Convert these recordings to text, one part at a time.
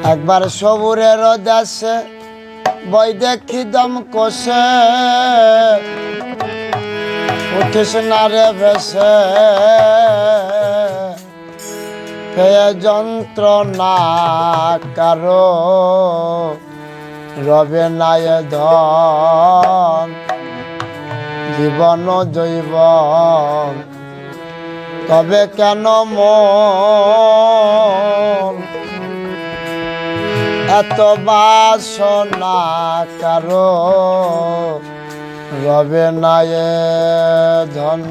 একবার সবুরের দেশে বই দেখি দম কষে উঠিস না রে ভেসে পেয়ে যন্ত্রণা কারো রবে নাই ধন জীবন জৈবন তবে কেন মন এত বাসনা কারো রবে নাই ধন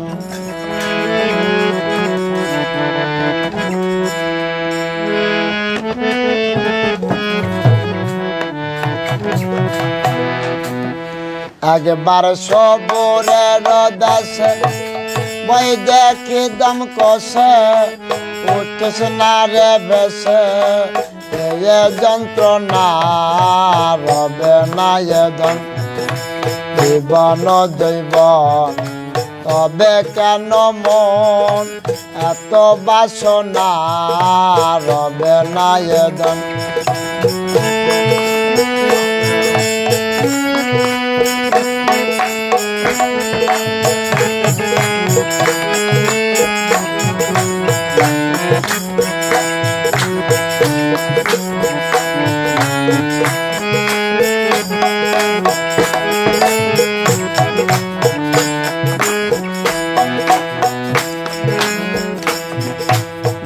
একবার সবুরের দেশে বই দেখি দম কষে উঠিস না রে বেশে এ যন্ত্রণা রবে না ধন জীবন জৈবন তবে কেন মন এত বাসনা রবে না ধন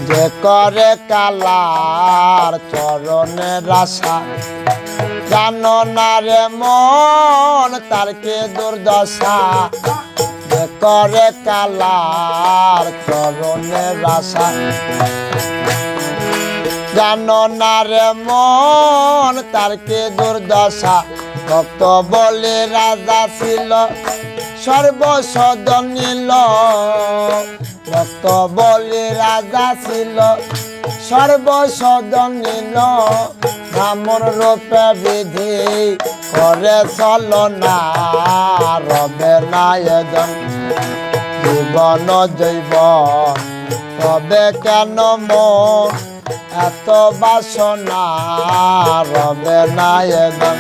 যে করে কালার চরণের আশা জানো না রে মন তার কে দুর্দশা যে করে কালার চরণের আশা জানো না রে মন তার কে দুর্দশা ভক্ত বলে রাজা ছিল সর্বসদন নিল ভক্ত বলে রাজা ছিল সর্বসদন নিল ব্রাহ্মণ রূপে বিধি করে চলনা রবে না ধন জীবন জৈবন তবে কেন মন এত বাসনা রবে না ধন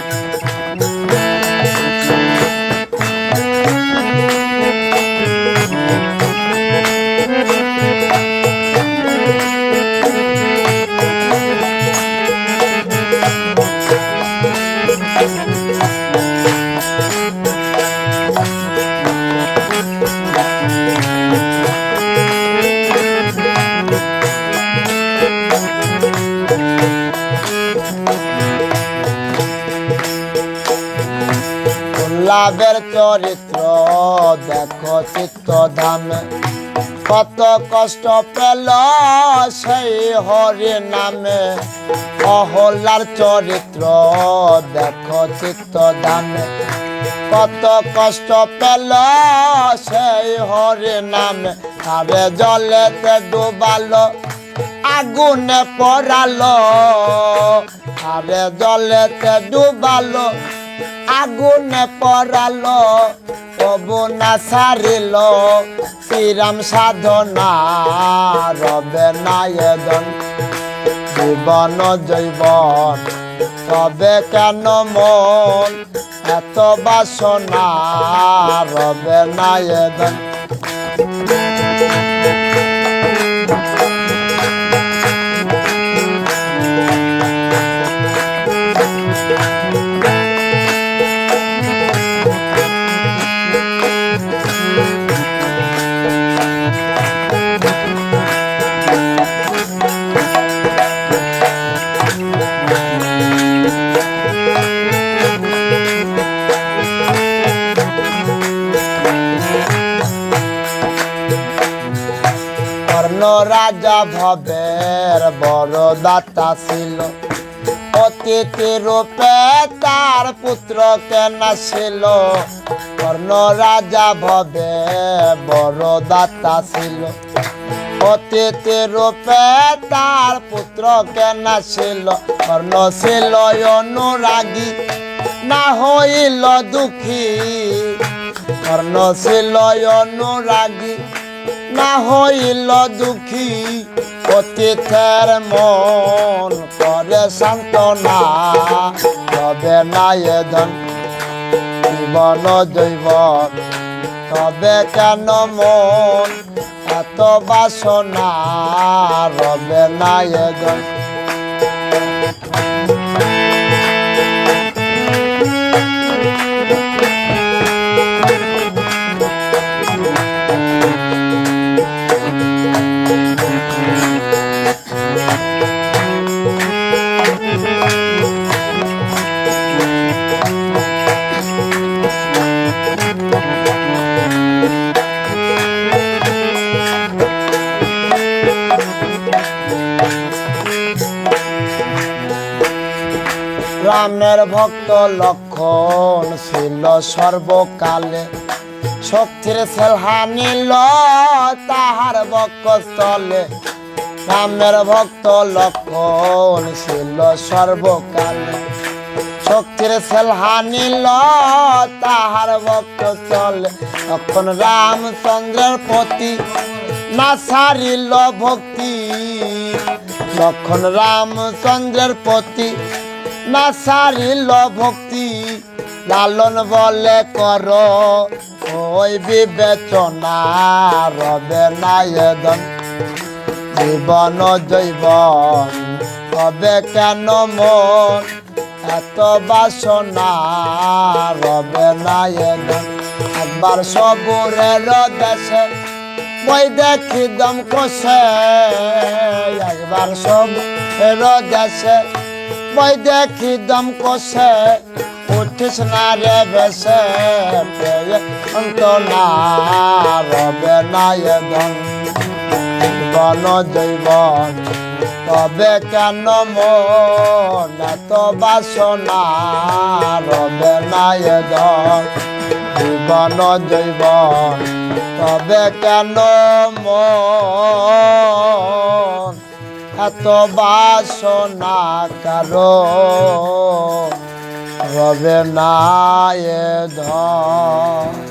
লাভের চরিত্র দেখো চিত্ত ধামে কত কষ্ট পেল সেই হরি নামে অহল্যার চরিত্র দেখো চিত্ত ধামে কত কষ্ট পেল সেই হরি নামে আরে জলেতে ডুবালো আগুনে পড়ালো আরে জলেতে ডুবালো আগুনে পড়ালো তবু না সারিল শ্রীরাম সাধনা রবে না ধন জীবন জৈবন তবে কেন মন এত বাসনা রবে না ধন রাজা ভবের বড় দাতা ছিল অতিথি রূপে তার পুত্র কেনা ছিল কর্ণ রাজা ভবে বড় দাতা ছিল অতিথি রূপে তার পুত্র কেনা ছিল কর্ণ ছিল অনুরাগী না হইল দুঃখী কর্ণ ছিল অনুরাগী না হইল দুঃখী অতীতের মন করে সান্ত্বনা, তবে না এ ধন জীবন জৈবন, তবে কেন মন এত বাসনা, রবে না এ ধন। রামের ভক্ত লক্ষণ ছিল সর্বকালে, শক্তির সেলহা নিল তাহার বক্ষস্থলে। রামের ভক্ত লক্ষণ ছিল সর্বকালে, শক্তির সেলহা নিল তাহার বক্ষস্থলে। তখন রামচন্দ্রের প্রতি না সারিল ভক্তি, তখন রামচন্দ্রের প্রতি না সারিল ভক্তি। লালন বলে কর ওই বিবেচনা, রবে না এ ধন জীবন জৈবন, তবে কেন মন এত বাসনা, রবে না এ ধন। একবার সবুরের দেশে বই দেখি দম কষে, একবার সবুরের দেশে বই দেখি দম কষে। উঠিস না রে বেশে পেয়ে অন্তনা, রবে না এ ধন জীবন জৈবন, তবে কেন মন এত বাসনা, রবে না এ ধন জীবন জৈবন, তবে কেন মন এত বাসনা কারো, রবে না এ ধন।